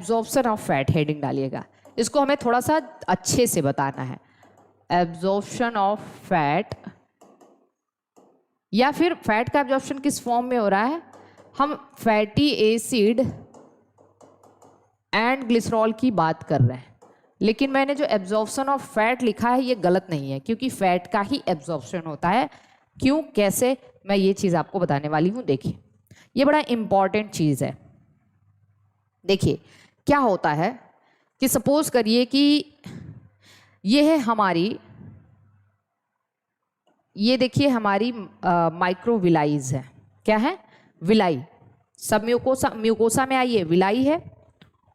Absorption of fat heading डालिएगा, इसको हमें थोड़ा सा अच्छे से बताना है। एब्जॉर्प्शन ऑफ फैट, या फिर फैट का एब्जॉर्प्शन किस फॉर्म में हो रहा है, हम फैटी एसिड एंड ग्लिसरॉल की बात कर रहे हैं, लेकिन मैंने जो एब्जॉर्प्शन ऑफ फैट लिखा है ये गलत नहीं है, क्योंकि फैट का ही एब्जॉर्प्शन होता है। क्यों, कैसे, मैं ये चीज़ आपको बताने वाली हूँ। देखिए ये बड़ा इंपॉर्टेंट चीज़ है। देखिए क्या होता है कि सपोज करिए कि ये है हमारी, ये देखिए हमारी माइक्रोविलाईज है। क्या है, विलाई। सब म्यूकोसा, म्यूकोसा में आइए विलाई है,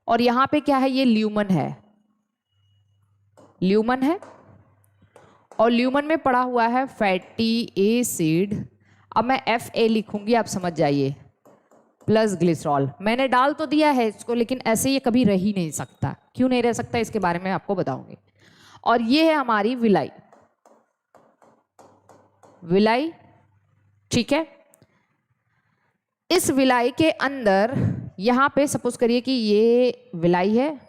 और यहाँ पे क्या है, ये ल्यूमन है, ल्यूमन है, और ल्यूमन में पड़ा हुआ है फैटी एसिड। अब मैं FA लिखूंगी, आप समझ जाइए, प्लस ग्लिसरॉल। मैंने डाल तो दिया है इसको, लेकिन ऐसे ये कभी रह ही नहीं सकता। क्यों नहीं रह सकता, इसके बारे में आपको बताऊंगी। और ये है हमारी विलाई, विलाई, ठीक है। इस विलाई के अंदर यहाँ पे सपोज करिए कि ये विलाई है,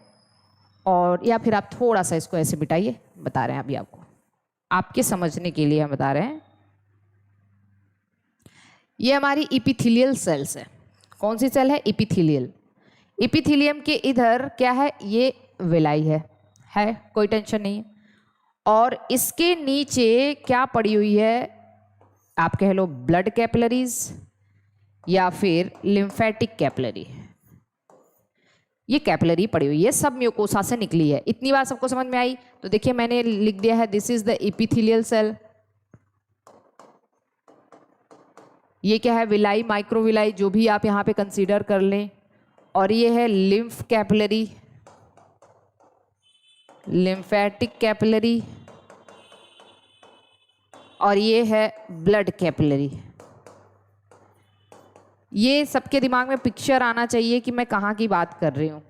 और या फिर आप थोड़ा सा इसको ऐसे बिठाइए, बता रहे हैं अभी आपको, आपके समझने के लिए हम बता रहे हैं। ये हमारी इपिथेलियल सेल्स है। कौन सी सेल है, इपिथेलियल। इपिथेलियम के इधर क्या है, ये विलाई है, कोई टेंशन नहीं है। और इसके नीचे क्या पड़ी हुई है, आप कह लो ब्लड कैपिलरीज या फिर लिम्फेटिक कैपिलरी। ये कैपिलरी पड़ी हुई है, सब म्यूकोसा से निकली है। इतनी बात सबको समझ में आई। तो देखिए मैंने लिख दिया है, this is the epithelial cell. ये क्या है, विलाई, माइक्रोविलाई, जो भी आप यहाँ पे कंसीडर कर लें। और ये है लिम्फ कैपिलरी, लिम्फेटिक कैपिलरी, और ये है ब्लड कैपिलरी। ये सबके दिमाग में पिक्चर आना चाहिए कि मैं कहाँ की बात कर रही हूँ।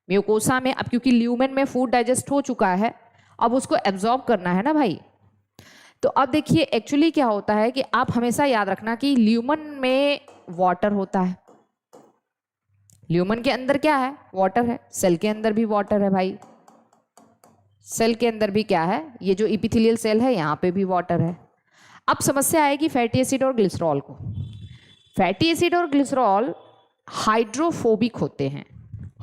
म्यूकोसा में, अब क्योंकि ल्यूमेन में फूड डाइजेस्ट हो चुका है, अब उसको एब्जॉर्ब करना है ना भाई। तो अब देखिए एक्चुअली क्या होता है कि आप हमेशा याद रखना कि ल्यूमन में वाटर होता है। ल्यूमन के अंदर क्या है, वाटर है। सेल के अंदर भी वाटर है भाई, सेल के अंदर भी क्या है, ये जो इपिथेलियल सेल है यहाँ पे भी वाटर है। अब समस्या आएगी फैटी एसिड और ग्लिसरॉल को। फैटी एसिड और ग्लिसरॉल हाइड्रोफोबिक होते हैं,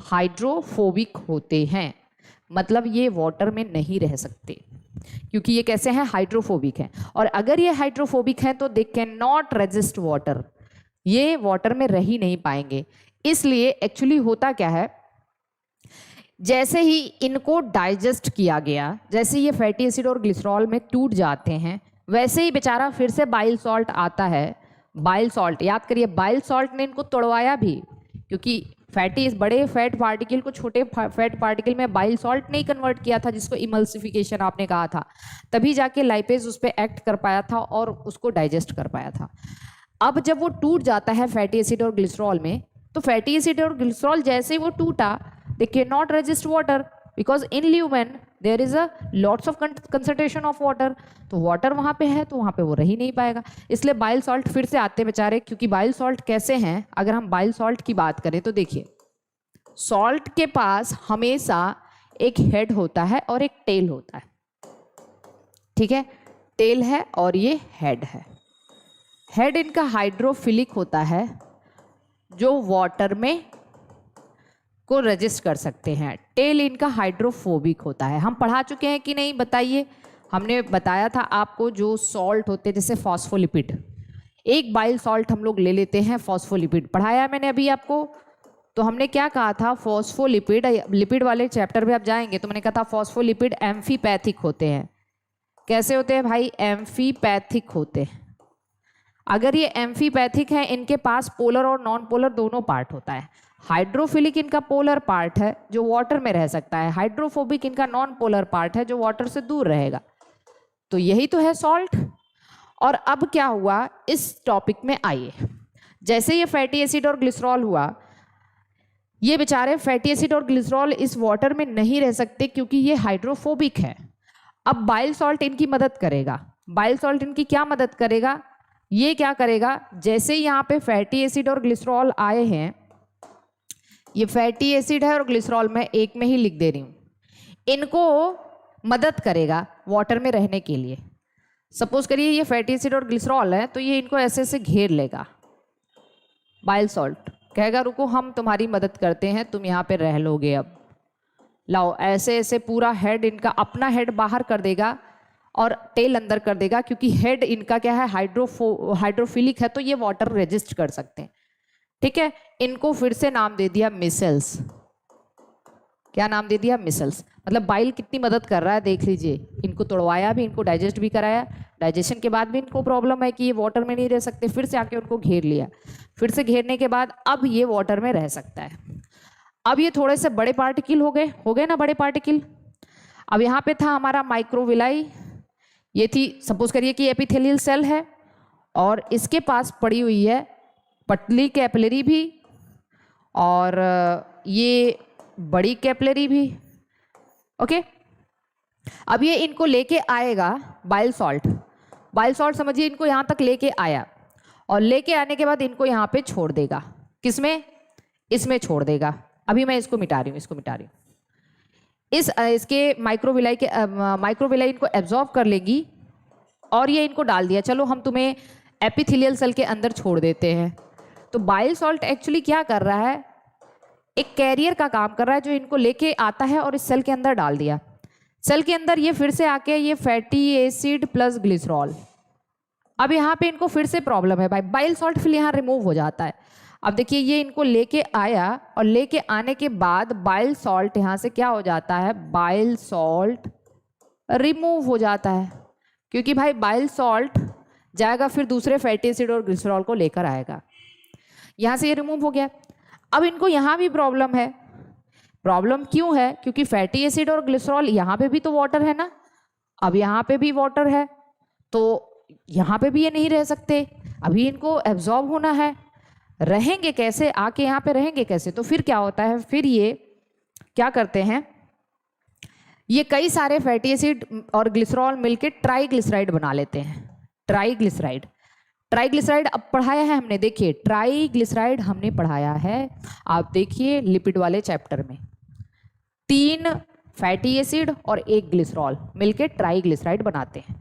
हाइड्रोफोबिक होते हैं, मतलब ये वाटर में नहीं रह सकते, क्योंकि ये कैसे हैं, हाइड्रोफोबिक हैं। और अगर ये हाइड्रोफोबिक हैं तो दे कैन नॉट रेजिस्ट वाटर, ये वाटर में रह ही नहीं पाएंगे। इसलिए एक्चुअली होता क्या है, जैसे ही इनको डाइजेस्ट किया गया, जैसे ये फैटी एसिड और ग्लिसरॉल में टूट जाते हैं, वैसे ही बेचारा फिर से बाइल सॉल्ट आता है। बाइल सॉल्ट याद करिए, बाइल सॉल्ट ने इनको तोड़वाया भी, क्योंकि फैटी, इस बड़े फैट पार्टिकल को छोटे फैट पार्टिकल में बाइल सॉल्ट ने कन्वर्ट किया था, जिसको इमल्सिफिकेशन आपने कहा था, तभी जाके लाइपेज उस पर एक्ट कर पाया था और उसको डाइजेस्ट कर पाया था। अब जब वो टूट जाता है फैटी एसिड और ग्लिसरॉल में, तो फैटी एसिड और ग्लिसरॉल जैसे ही वो टूटा, they can not resist water, because in lumen there is a lots of concentration of water. तो वाटर वहाँ पे है, तो वहाँ पे वो रह ही नहीं पाएगा। इसलिए बाइल सॉल्ट फिर से आते बेचारे, क्योंकि बाइल सॉल्ट कैसे हैं, अगर हम बाइल सॉल्ट की बात करें तो देखिए, सॉल्ट के पास हमेशा एक हेड होता है और एक टेल होता है, ठीक है, टेल है और ये हेड है। हेड इनका हाइड्रोफिलिक होता है, जो वाटर में को रजिस्ट कर सकते हैं। टेल इनका हाइड्रोफोबिक होता है। हम पढ़ा चुके हैं कि नहीं, बताइए। हमने बताया था आपको, जो सॉल्ट होते हैं जैसे फॉस्फोलिपिड, एक बाइल सॉल्ट हम लोग ले लेते हैं फॉस्फोलिपिड, पढ़ाया मैंने अभी आपको। तो हमने क्या कहा था, फॉस्फोलिपिड, लिपिड वाले चैप्टर में आप जाएंगे तो मैंने कहा था फॉस्फोलिपिड एम्फीपैथिक होते हैं। कैसे होते हैं भाई, एम्फीपैथिक होते हैं। अगर ये एम्फीपैथिक है, इनके पास पोलर और नॉन पोलर दोनों पार्ट होता है। हाइड्रोफिलिक इनका पोलर पार्ट है जो वाटर में रह सकता है, हाइड्रोफोबिक इनका नॉन पोलर पार्ट है जो वाटर से दूर रहेगा। तो यही तो है सॉल्ट। और अब क्या हुआ, इस टॉपिक में आइए, जैसे ये फैटी एसिड और ग्लिसरॉल हुआ, ये बेचारे फैटी एसिड और ग्लिसरॉल इस वाटर में नहीं रह सकते क्योंकि ये हाइड्रोफोबिक है। अब बाइल सॉल्ट इनकी मदद करेगा। बाइल सॉल्ट इनकी क्या मदद करेगा, ये क्या करेगा, जैसे यहाँ पे फैटी एसिड और ग्लिसरॉल आए हैं, ये फैटी एसिड है और ग्लिसरॉल मैं एक में ही लिख दे रही हूँ। इनको मदद करेगा वाटर में रहने के लिए। सपोज करिए ये फैटी एसिड और ग्लिसरॉल है, तो ये इनको ऐसे ऐसे घेर लेगा। बाइल सॉल्ट कहेगा रुको हम तुम्हारी मदद करते हैं, तुम यहाँ पे रह लोगे, अब लाओ। ऐसे ऐसे पूरा हेड इनका, अपना हेड बाहर कर देगा और टेल अंदर कर देगा, क्योंकि हेड इनका क्या है, हाइड्रोफिलिक है, तो ये वाटर रेजिस्ट कर सकते हैं। ठीक है, इनको फिर से नाम दे दिया मिसल्स। क्या नाम दे दिया? मिसल्स। मतलब बाइल कितनी मदद कर रहा है देख लीजिए। इनको तोड़वाया भी, इनको डाइजेस्ट भी कराया, डाइजेशन के बाद भी इनको प्रॉब्लम है कि ये वाटर में नहीं रह सकते, फिर से आके उनको घेर लिया, फिर से घेरने के बाद अब ये वाटर में रह सकता है। अब ये थोड़े से बड़े पार्टिकल हो गए ना, बड़े पार्टिकल। अब यहाँ पे था हमारा माइक्रोविलाई, ये थी सपोज करिए कि एपिथेलियल सेल है और इसके पास पड़ी हुई है पतली कैपिलरी भी और ये बड़ी कैपिलरी भी। ओके, अब ये इनको लेके आएगा बाइल सॉल्ट। बाइल सॉल्ट समझिए इनको यहाँ तक लेके आया और लेके आने के बाद इनको यहाँ पे छोड़ देगा। किसमें? इसमें छोड़ देगा। अभी मैं इसको मिटा रही हूँ, इसके माइक्रोविलाई इनको एब्जॉर्ब कर लेगी और ये इनको डाल दिया, चलो हम तुम्हें एपिथेलियल सेल के अंदर छोड़ देते हैं। तो बाइल सॉल्ट एक्चुअली क्या कर रहा है, एक कैरियर का काम कर रहा है, जो इनको लेके आता है और इस सेल के अंदर डाल दिया। सेल के अंदर ये फिर से आके ये फैटी एसिड प्लस ग्लिसरॉल, अब यहाँ पे इनको फिर से प्रॉब्लम है भाई, बाइल सॉल्ट फिर यहाँ रिमूव हो जाता है। अब देखिए ये इनको लेके आया और लेके आने के बाद बाइल सॉल्ट यहाँ से क्या हो जाता है, बाइल सॉल्ट रिमूव हो जाता है, क्योंकि भाई बाइल सॉल्ट जाएगा फिर दूसरे फैटी एसिड और ग्लिसरॉल को लेकर आएगा। यहाँ से ये रिमूव हो गया। अब इनको यहाँ भी प्रॉब्लम है। प्रॉब्लम क्यों है? क्योंकि फैटी एसिड और ग्लिसरॉल यहाँ पे भी तो वाटर है ना, अब यहाँ पे भी वाटर है, तो यहाँ पे भी ये नहीं रह सकते, अभी इनको एब्जॉर्ब होना है। रहेंगे कैसे? आके यहाँ पे रहेंगे कैसे? तो फिर क्या होता है, फिर ये क्या करते हैं, ये कई सारे फैटी एसिड और ग्लिसरॉल मिलके ट्राइग्लिसराइड बना लेते हैं। ट्राइग्लिसराइड अब पढ़ाया है हमने, देखिए ट्राइग्लिसराइड हमने पढ़ाया है, आप देखिए लिपिड वाले चैप्टर में। 3 फैटी एसिड और 1 ग्लिसरॉल मिलके ट्राइग्लिसराइड बनाते हैं।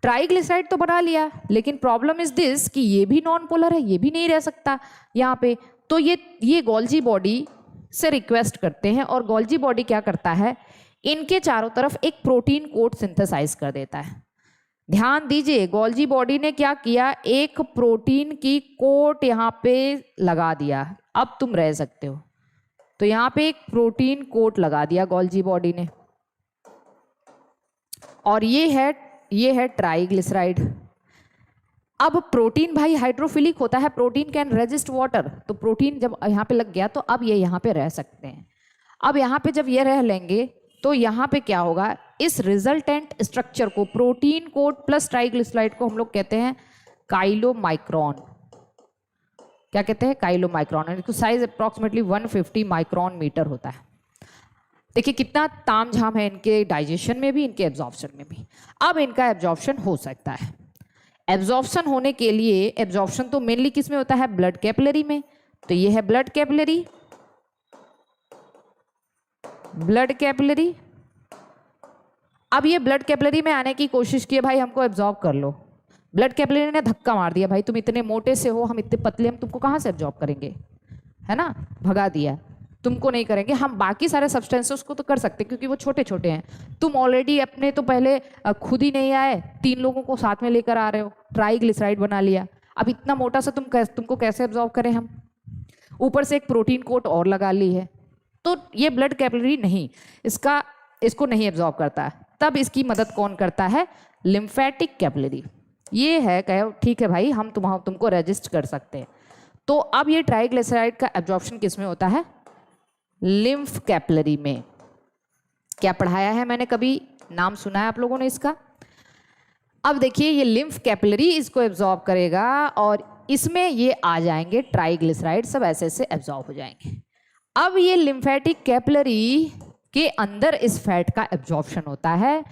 ट्राइग्लिसराइड तो बना लिया, लेकिन प्रॉब्लम इज दिस कि ये भी नॉन पोलर है, ये भी नहीं रह सकता यहाँ पे। तो ये गोल्जी बॉडी से रिक्वेस्ट करते हैं और गोल्जी बॉडी क्या करता है, इनके चारों तरफ एक प्रोटीन कोट सिंथेसाइज कर देता है। ध्यान दीजिए, गोल्जी बॉडी ने क्या किया, एक प्रोटीन की कोट यहाँ पे लगा दिया, अब तुम रह सकते हो। तो यहाँ पे एक प्रोटीन कोट लगा दिया गोल्जी बॉडी ने, और ये है ट्राइग्लिसराइड। अब प्रोटीन भाई हाइड्रोफिलिक होता है, प्रोटीन कैन रेजिस्ट वाटर, तो प्रोटीन जब यहाँ पे लग गया तो अब ये यहाँ पे रह सकते हैं। अब यहाँ पे जब ये रह लेंगे तो यहाँ पे क्या होगा, इस रिजल्टेंट स्ट्रक्चर को, प्रोटीन कोट प्लस ट्राइग्लिसराइड को हम लोग कहते हैं काइलोमाइक्रॉन। क्या कहते हैं? काइलोमाइक्रॉन। इसको साइज अप्रॉक्सीमेटली 150 माइक्रॉन मीटर होता है। देखिए कितना तामझाम है इनके डाइजेशन में भी, इनके एब्जॉर्प्शन में भी। अब इनका एब्जॉर्प्शन हो सकता है। एब्जॉर्प्शन होने के लिए, एब्जॉर्प्शन तो मेनली किस में होता है, ब्लड कैपिलरी में। तो ये है ब्लड कैपिलरी, अब ये ब्लड कैपिलरी में आने की कोशिश की भाई, हमको एब्जॉर्ब कर लो। ब्लड कैपिलरी ने धक्का मार दिया, भाई तुम इतने मोटे से हो, हम इतने पतले, हम तुमको कहाँ से एब्जॉर्ब करेंगे, है ना, भगा दिया, तुमको नहीं करेंगे। हम बाकी सारे सब्सटेंसेस को तो कर सकते क्योंकि वो छोटे छोटे हैं। तुम ऑलरेडी अपने तो पहले खुद ही नहीं आए, 3 लोगों को साथ में लेकर आ रहे हो, ट्राइग्लिसराइड बना लिया। अब इतना मोटा सा तुमको कैसे एब्जॉर्ब करें हम, ऊपर से एक प्रोटीन कोट और लगा ली है। तो ये ब्लड कैपिलरी नहीं, इसको नहीं एब्जॉर्ब करता है। तब इसकी मदद कौन करता है, लिम्फेटिक कैपिलरी। ये है कहो ठीक है भाई, हम तुमको रेजिस्ट कर सकते हैं। तो अब ये ट्राइग्लिसराइड का एब्जॉर्प्शन किस में होता है, लिम्फ कैपिलरी में। क्या पढ़ाया है मैंने, कभी नाम सुना है आप लोगों ने इसका? अब देखिए ये लिम्फ कैपिलरी इसको एब्जॉर्ब करेगा और इसमें ये आ जाएंगे ट्राइग्लिसराइड, सब ऐसे ऐसे एब्जॉर्ब हो जाएंगे। अब ये लिम्फेटिक कैपिलरी के अंदर इस फैट का एब्जॉर्प्शन होता है,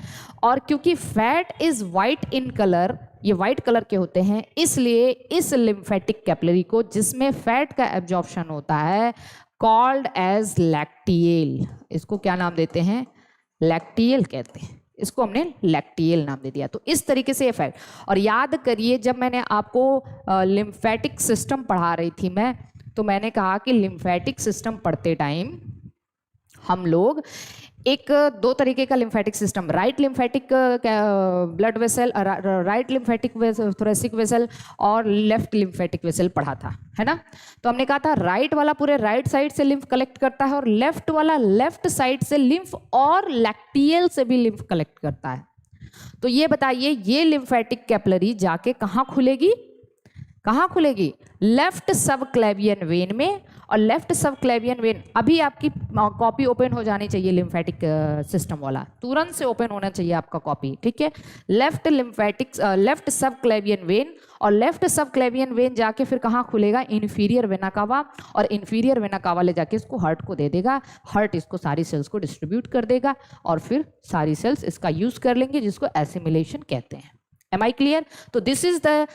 और क्योंकि fat is white in colour, ये वाइट कलर के होते हैं, इसलिए इस लिम्फेटिक कैपिलरी को, जिसमें फैट का एब्जॉर्प्शन होता है, कॉल्ड एज लैक्टियल। इसको क्या नाम देते हैं? लैक्टियल कहते हैं। इसको हमने लैक्टियल नाम दे दिया। तो इस तरीके से ये फैट। और याद करिए जब मैंने आपको लिम्फेटिक सिस्टम पढ़ा रही थी मैं, तो मैंने कहा कि लिम्फेटिक सिस्टम पढ़ते टाइम हम लोग एक दो तरीके का lymphatic system, right lymphatic blood vessel, right lymphatic thoracic vessel और लेफ्ट लिम्फेटिक वेसल पढ़ा था, है ना। तो हमने कहा था राइट वाला पूरे राइट साइड से लिम्फ कलेक्ट करता है और लेफ्ट वाला लेफ्ट साइड से लिम्फ और लैक्टियल से भी लिम्फ कलेक्ट करता है। तो ये बताइए ये लिम्फेटिक कैपिलरी जाके कहाँ खुलेगी? कहाँ खुलेगी? लेफ्ट सब क्लेवियन वेन में। और लेफ्ट सब क्लेवियन वेन, अभी आपकी कॉपी ओपन हो जानी चाहिए लिम्फेटिक सिस्टम वाला, तुरंत से ओपन होना चाहिए आपका कॉपी, ठीक है। लेफ्ट लिम्फेटिक लेफ्ट सब क्लेवियन वेन, और लेफ्ट सब क्लेवियन वेन जाके फिर कहाँ खुलेगा? Inferior vena cava. और इन्फीरियर वेना कावा ले जाके इसको हार्ट को दे देगा, हार्ट इसको सारी सेल्स को डिस्ट्रीब्यूट कर देगा और फिर सारी सेल्स इसका यूज कर लेंगे, जिसको एसिमिलेशन कहते हैं। Am I clear? तो this is the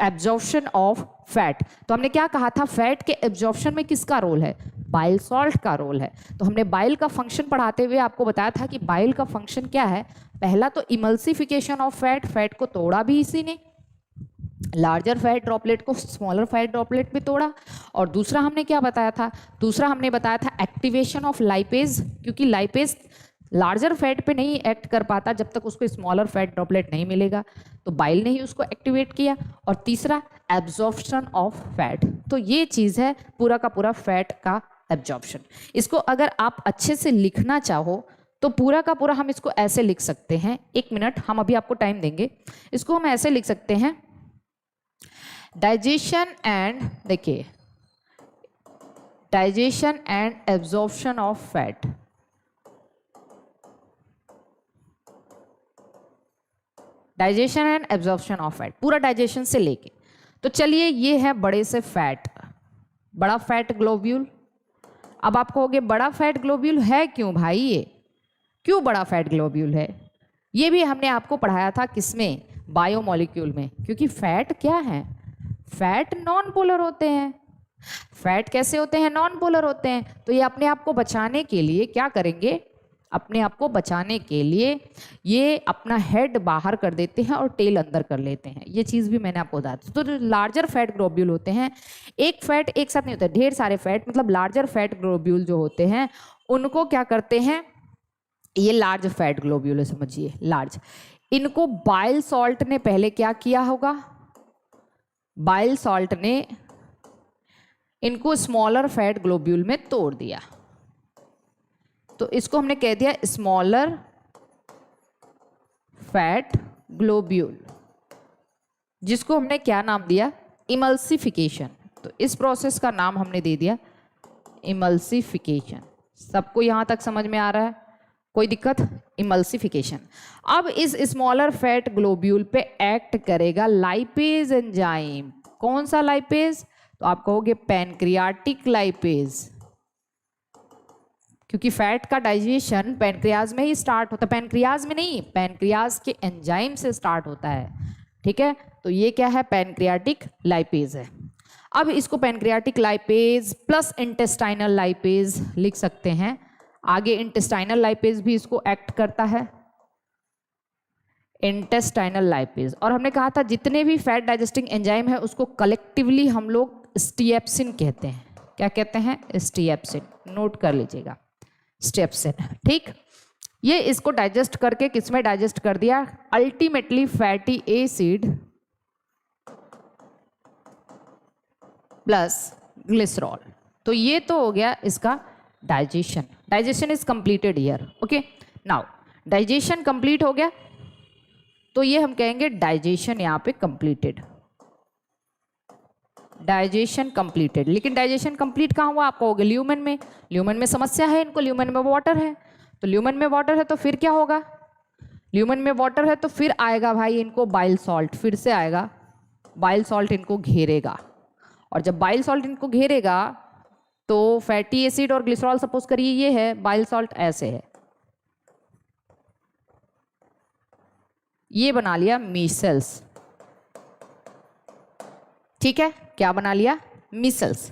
absorption of fat. तो हमने क्या कहा था? फैट के एब्जॉर्प्शन में किसका रोल है? बाइल सॉल्ट का रोल है। तो हमने बाइल का फंक्शन पढ़ाते हुए आपको बताया था कि बाइल का फंक्शन क्या है। पहला तो इमल्सिफिकेशन ऑफ फैट, फैट को तोड़ा भी इसी ने, लार्जर फैट ड्रॉपलेट को स्मॉलर फैट ड्रॉपलेट में तोड़ा। और दूसरा हमने क्या बताया था? दूसरा हमने बताया था एक्टिवेशन ऑफ लाइपेज, क्योंकि लाइपेज लार्जर फैट पे नहीं एक्ट कर पाता जब तक उसको स्मॉलर फैट ड्रॉपलेट नहीं मिलेगा, तो बाइल ने ही उसको एक्टिवेट किया। और तीसरा एब्जॉर्प्शन ऑफ फैट। तो ये चीज़ है पूरा का पूरा फैट का एब्जॉर्प्शन। इसको अगर आप अच्छे से लिखना चाहो तो पूरा का पूरा हम इसको ऐसे लिख सकते हैं। एक मिनट, हम अभी आपको टाइम देंगे। इसको हम ऐसे लिख सकते हैं, डाइजेशन एंड, देखिए, digestion and absorption of fat. Digestion and absorption of fat, पूरा डाइजेशन से लेके। तो चलिए ये है बड़े से फैट, बड़ा फैट ग्लोब्यूल। अब आप कहोगे बड़ा फैट ग्लोब्यूल है क्यों भाई? ये क्यों बड़ा फैट ग्लोब्यूल है? ये भी हमने आपको पढ़ाया था किसमें? बायोमोलिक्यूल में। क्योंकि फैट क्या है? फैट नॉन पोलर होते हैं। फैट कैसे होते हैं? नॉन पोलर होते हैं। तो ये अपने आप को बचाने के लिए क्या करेंगे? अपने आप को बचाने के लिए ये अपना हेड बाहर कर देते हैं और टेल अंदर कर लेते हैं। ये चीज़ भी मैंने आपको बताया। तो लार्जर फैट ग्लोब्यूल होते हैं, एक फैट एक साथ नहीं होता, ढेर सारे फैट, मतलब लार्जर फैट ग्लोब्यूल जो होते हैं उनको क्या करते हैं? ये लार्ज फैट ग्लोब्यूल है, समझिए, लार्ज। इनको बाइल सॉल्ट ने पहले क्या किया होगा? बाइल सॉल्ट ने इनको स्मॉलर फैट ग्लोब्यूल में तोड़ दिया, तो इसको हमने कह दिया स्मॉलर फैट ग्लोब्यूल, जिसको हमने क्या नाम दिया? इमल्सिफिकेशन। तो इस प्रोसेस का नाम हमने दे दिया इमल्सिफिकेशन। सबको यहां तक समझ में आ रहा है? कोई दिक्कत? इमल्सिफिकेशन। अब इस स्मॉलर फैट ग्लोब्यूल पे एक्ट करेगा लाइपेज एंजाइम। कौन सा लाइपेज? तो आप कहोगे पैनक्रियाटिक लाइपेज, क्योंकि फैट का डाइजेशन पैनक्रियाज में ही स्टार्ट होता है। पैनक्रियाज में नहीं, पैनक्रियाज के एंजाइम से स्टार्ट होता है, ठीक है। तो ये क्या है? पैनक्रियाटिक लाइपेज है। अब इसको pancreatic lipase plus intestinal lipase लिख सकते हैं। आगे इंटेस्टाइनल लाइपेज भी इसको एक्ट करता है, इंटेस्टाइनल लाइपेज। और हमने कहा था जितने भी फैट डाइजेस्टिंग एंजाइम है उसको कलेक्टिवली हम लोग स्टिएप्सिन कहते हैं। क्या कहते हैं? स्टिएप्सिन। नोट कर लीजिएगा, स्टिएप्सिन, ठीक। ये इसको डाइजेस्ट करके किसमें डाइजेस्ट कर दिया? Ultimately fatty acid plus glycerol. तो ये तो हो गया इसका digestion. Digestion is completed here, okay. Now digestion complete हो गया, तो ये हम कहेंगे डाइजेशन यहाँ पे कंप्लीटेड। Digestion completed. लेकिन डाइजेशन कंप्लीट कहाँ हुआ? आप कहोगे ल्यूमेन में। ल्यूमेन में समस्या है इनको, ल्यूमेन में वाटर है। तो ल्यूमेन में वाटर है तो फिर क्या होगा? ल्यूमेन में वाटर है तो फिर आएगा भाई इनको बाइल सॉल्ट, फिर से आएगा बाइल सॉल्ट, इनको घेरेगा। और जब बाइल सॉल्ट इनको घेरेगा तो फैटी एसिड और ग्लिसरॉल, सपोज करिए ये है, बाइल सॉल्ट ऐसे है, ये बना लिया मीसल्स, ठीक है। क्या बना लिया? मीसल्स।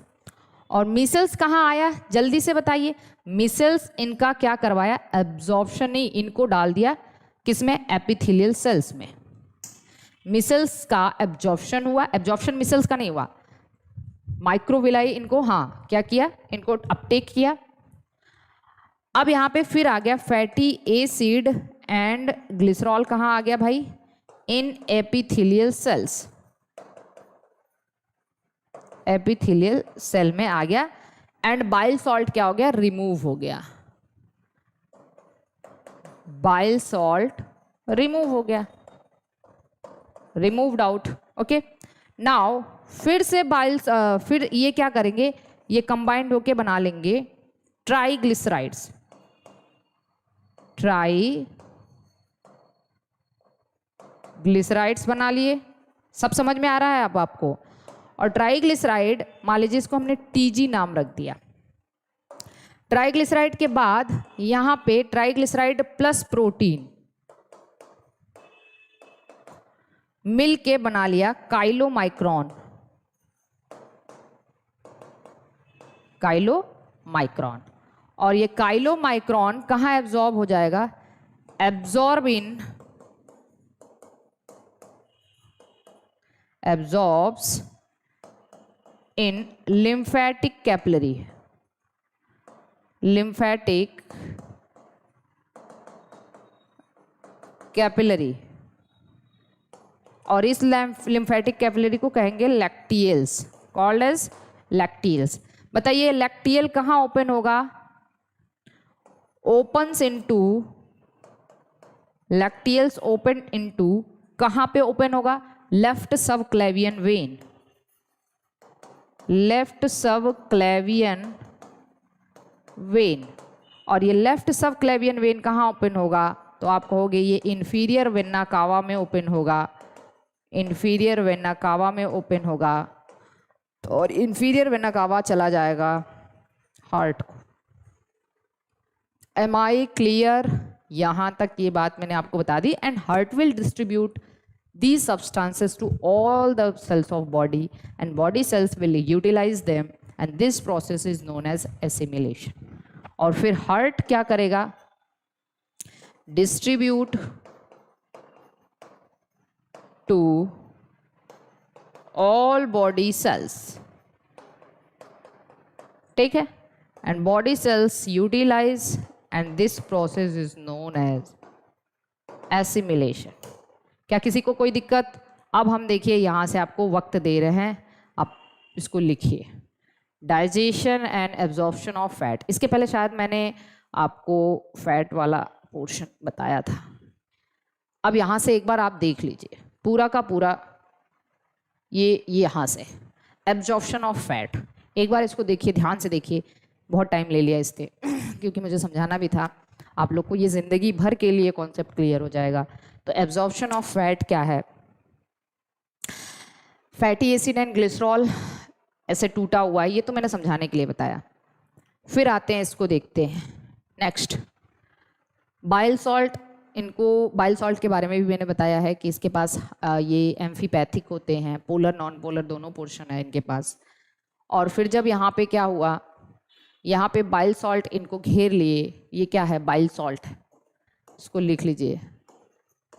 और मीसल्स कहाँ आया, जल्दी से बताइए। मीसल्स इनका क्या करवाया, एब्जॉर्प्शन ही इनको डाल दिया किसमें, एपिथेलियल सेल्स में। मीसल्स का एब्जॉर्प्शन हुआ, एब्जॉर्प्शन मीसल्स का नहीं हुआ, माइक्रोविलाई इनको हाँ क्या किया, इनको अपटेक किया। अब यहाँ पे फिर आ गया फैटी एसिड एंड ग्लिसरॉल, कहाँ आ गया भाई, इन एपिथेलियल सेल्स, एपिथेलियल सेल में आ गया। एंड बाइल सॉल्ट क्या हो गया, रिमूव हो गया, बाइल सॉल्ट रिमूव हो गया, रिमूव्ड आउट। ओके, नाउ फिर से फिर ये क्या करेंगे, ये कंबाइंड होके बना लेंगे ट्राइग्लिसराइड्स, ट्राइग्लिसराइड्स बना लिए। सब समझ में आ रहा है अब आपको। और ट्राइग्लिसराइड मान लीजिए इसको हमने टीजी नाम रख दिया। ट्राइग्लिसराइड के बाद यहां पे ट्राइग्लिसराइड प्लस प्रोटीन मिल के बना लिया काइलोमाइक्रॉन, काइलोमाइक्रॉन। और ये काइलोमाइक्रॉन कहाँ एब्जॉर्ब हो जाएगा, एब्जॉर्ब्स इन लिम्फेटिक कैपिलरी, लिम्फेटिक कैपिलरी। और इस लिम्फेटिक कैपिलरी को कहेंगे लैक्टियल्स, कॉल्ड एज लैक्टियल्स। बताइए लैक्टियल कहाँ ओपन होगा, opens into, lacteals open into, कहाँ पे ओपन होगा, लेफ्ट सब क्लेवियन वेन, लेफ्ट सब क्लेवियन वेन। और ये लेफ्ट सब क्लेवियन वेन कहाँ ओपन होगा, तो आप कहोगे ये इंफीरियर वेना कावा में ओपन होगा, इंफीरियर वेना कावा में ओपन होगा। और इंफीरियर वेना कावा चला जाएगा हार्ट को। एम आई क्लियर, यहाँ तक ये बात मैंने आपको बता दी। And heart will distribute these substances to all the cells of body and body cells will utilize them and this process is known as assimilation. और फिर हार्ट क्या करेगा, distribute to all body cells, ठीक है, and body cells utilise and this process is known as assimilation. क्या किसी को कोई दिक्कत? अब हम देखिए यहाँ से आपको वक्त दे रहे हैं, आप इसको लिखिए, digestion and absorption of fat. इसके पहले शायद मैंने आपको फैट वाला पोर्शन बताया था। अब यहाँ से एक बार आप देख लीजिए पूरा का पूरा, ये यहाँ से एब्जॉर्प्शन ऑफ फैट, एक बार इसको देखिए, ध्यान से देखिए। बहुत टाइम ले लिया इससे क्योंकि मुझे समझाना भी था आप लोग को, ये ज़िंदगी भर के लिए कॉन्सेप्ट क्लियर हो जाएगा। तो एब्जॉर्प्शन ऑफ फैट क्या है, फैटी एसिड एंड ग्लिसरॉल ऐसे टूटा हुआ है, ये तो मैंने समझाने के लिए बताया। फिर आते हैं इसको देखते हैं नेक्स्ट, बाइल सॉल्ट। इनको बाइल सॉल्ट के बारे में भी मैंने बताया है कि इसके पास ये एम्फीपैथिक होते हैं, पोलर नॉन पोलर दोनों पोर्शन है इनके पास। और फिर जब यहाँ पे क्या हुआ, यहाँ पे बाइल सॉल्ट इनको घेर लिए, ये क्या है, बाइल सॉल्ट है, इसको लिख लीजिए,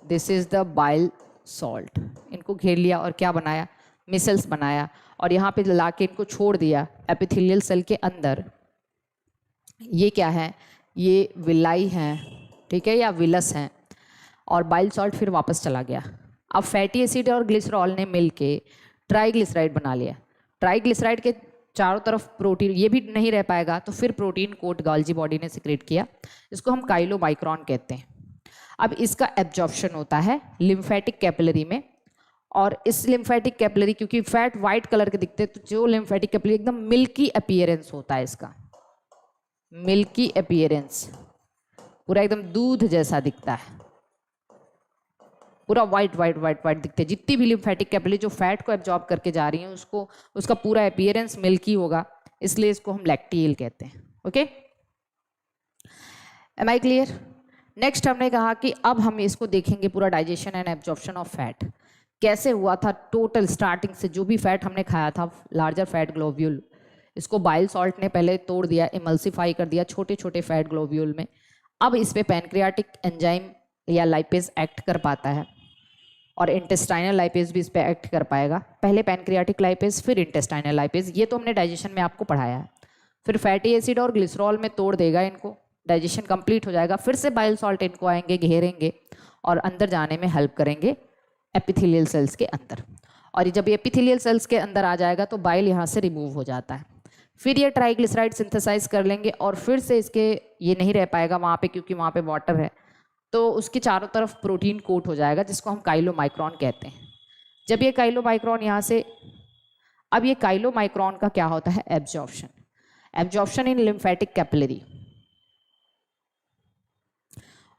this is the bile salt. इनको घेर लिया और क्या बनाया, मिसल्स बनाया, और यहाँ पे ला के इनको छोड़ दिया एपिथेलियल सेल के अंदर। ये क्या है, ये विलाई हैं, ठीक है, या विलस हैं। और बाइल सॉल्ट फिर वापस चला गया। अब फैटी एसिड और ग्लिसरॉल ने मिलके ट्राइग्लिसराइड बना लिया। ट्राइग्लिसराइड के चारों तरफ प्रोटीन, ये भी नहीं रह पाएगा, तो फिर प्रोटीन कोट गोल्जी बॉडी ने सिक्रेट किया, इसको हम काइलोमाइक्रॉन कहते हैं। अब इसका एब्जॉर्प्शन होता है लिम्फेटिक कैपिलरी में, और इस लिम्फेटिक कैपिलरी, क्योंकि फैट वाइट कलर के दिखते हैं, तो जो लिम्फेटिक कैपिलरी एकदम मिल्की अपीयरेंस होता है इसका, मिल्की अपीयरेंस, पूरा एकदम दूध जैसा दिखता है, पूरा वाइट वाइट वाइट वाइट दिखते हैं। जितनी भी लिम्फेटिक कैपिलरी जो फैट को एब्जॉर्ब करके जा रही हैं, उसको उसका पूरा अपीयरेंस मिल्की होगा, इसलिए इसको हम लैक्टियल कहते हैं। Okay, am I clear? Next हमने कहा कि अब हम इसको देखेंगे पूरा digestion and absorption of fat कैसे हुआ था, टोटल स्टार्टिंग से जो भी फैट हमने खाया था, लार्जर फैट ग्लोब्यूल इसको बाइल सॉल्ट ने पहले तोड़ दिया, इमल्सिफाई कर दिया छोटे छोटे फैट ग्लोब्यूल में। अब इस पे पैनक्रियाटिक एंजाइम या लाइपेज एक्ट कर पाता है और इंटेस्टाइनल लाइपेज भी इस पे एक्ट कर पाएगा। पहले पैनक्रियाटिक लाइपेज फिर इंटेस्टाइनल लाइपेज, ये तो हमने डाइजेशन में आपको पढ़ाया है। फिर फैटी एसिड और ग्लिसरॉल में तोड़ देगा इनको, डाइजेशन कंप्लीट हो जाएगा। फिर से बाइल सॉल्ट इनको आएंगे, घेरेंगे और अंदर जाने में हेल्प करेंगे एपिथेलियल सेल्स के अंदर। और जब ये एपिथेलियल सेल्स के अंदर आ जाएगा तो बाइल यहाँ से रिमूव हो जाता है। फिर ये ट्राइग्लिसराइड सिंथेसाइज कर लेंगे और फिर से इसके ये नहीं रह पाएगा वहाँ पे, क्योंकि वहाँ पे वाटर है, तो उसके चारों तरफ प्रोटीन कोट हो जाएगा जिसको हम काइलोमाइक्रोन कहते हैं। जब ये काइलोमाइक्रोन यहाँ से, अब ये काइलोमाइक्रोन का क्या होता है, absorption, absorption in lymphatic capillary,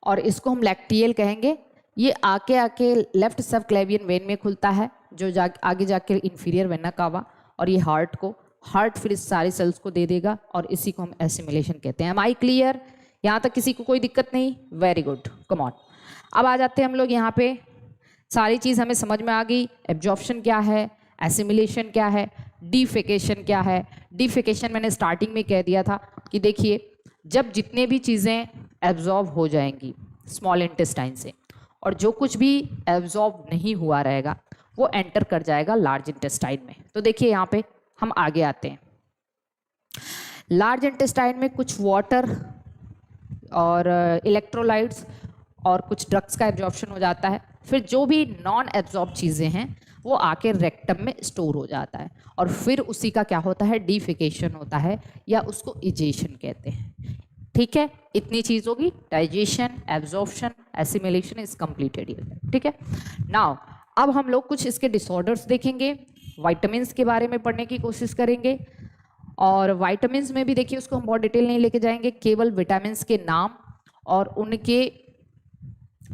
और इसको हम लैक्टियल कहेंगे। ये आके आके लेफ्ट सबक्लेवियन वेन में खुलता है जो आगे जाके इंफीरियर वेना कावा, और ये हार्ट फिर इस सारे सेल्स को दे देगा और इसी को हम एसिमिलेशन कहते हैं। Am I clear? यहाँ तक किसी को कोई दिक्कत नहीं? Very good, come on. अब आ जाते हैं हम लोग यहाँ पे, सारी चीज़ हमें समझ में आ गई। एब्जॉर्प्शन क्या है, एसिमिलेशन क्या है, डिफेकेशन क्या है। डिफेकेशन मैंने स्टार्टिंग में कह दिया था कि देखिए, जब जितने भी चीज़ें एब्जॉर्ब हो जाएंगी स्मॉल इंटेस्टाइन से, और जो कुछ भी एब्जॉर्ब नहीं हुआ रहेगा वो एंटर कर जाएगा लार्ज इंटेस्टाइन में। तो देखिए यहाँ पे हम आगे आते हैं। लार्ज इंटेस्टाइन में कुछ वाटर और इलेक्ट्रोलाइट्स और कुछ ड्रग्स का एब्जॉर्प्शन हो जाता है। फिर जो भी नॉन एब्जॉर्ब चीज़ें हैं वो आके रेक्टम में स्टोर हो जाता है, और फिर उसी का क्या होता है, डिफिकेशन होता है, या उसको इजेशन कहते हैं। ठीक है, इतनी चीज होगी, digestion, absorption, assimilation is completed. ठीक है, नाउ अब हम लोग कुछ इसके डिसऑर्डर्स देखेंगे, विटामिन्स के बारे में पढ़ने की कोशिश करेंगे। और विटामिन्स में भी देखिए, उसको हम बहुत डिटेल नहीं लेके जाएंगे, केवल विटामिन्स के नाम और उनके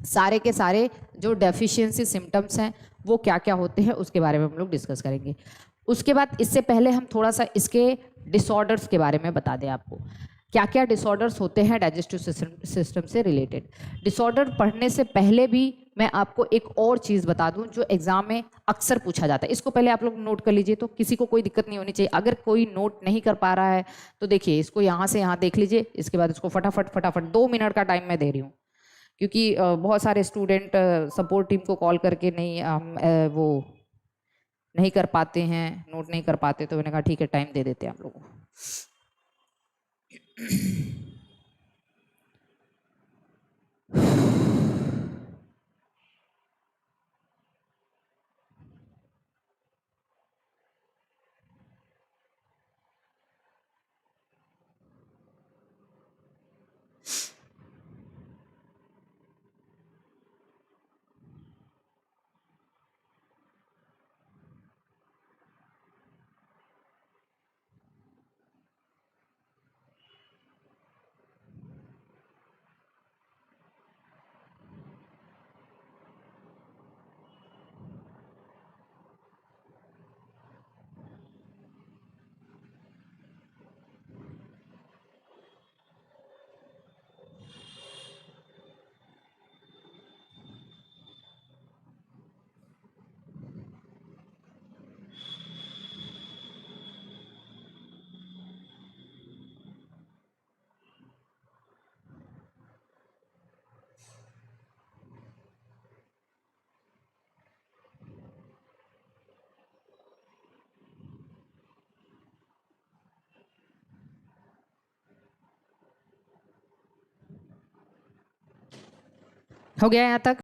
सारे के सारे जो डेफिशिएंसी सिम्टम्स हैं वो क्या क्या होते हैं उसके बारे में हम लोग डिस्कस करेंगे। उसके बाद इससे पहले हम थोड़ा सा इसके डिसऑर्डर्स के बारे में बता दें आपको, क्या क्या डिसऑर्डर्स होते हैं डाइजेस्टिव सिस्टम से रिलेटेड। डिसऑर्डर पढ़ने से पहले भी मैं आपको एक और चीज़ बता दूं जो एग्जाम में अक्सर पूछा जाता है, इसको पहले आप लोग नोट कर लीजिए, तो किसी को कोई दिक्कत नहीं होनी चाहिए। अगर कोई नोट नहीं कर पा रहा है तो देखिए, इसको यहाँ से यहाँ देख लीजिए, इसके बाद इसको फटाफट 2 मिनट का टाइम मैं दे रही हूँ, क्योंकि बहुत सारे स्टूडेंट सपोर्ट टीम को कॉल करके नहीं वो नहीं कर पाते हैं, नोट नहीं कर पाते, तो मैंने कहा ठीक है टाइम दे देते हैं आप लोगों को। हो गया यहाँ तक?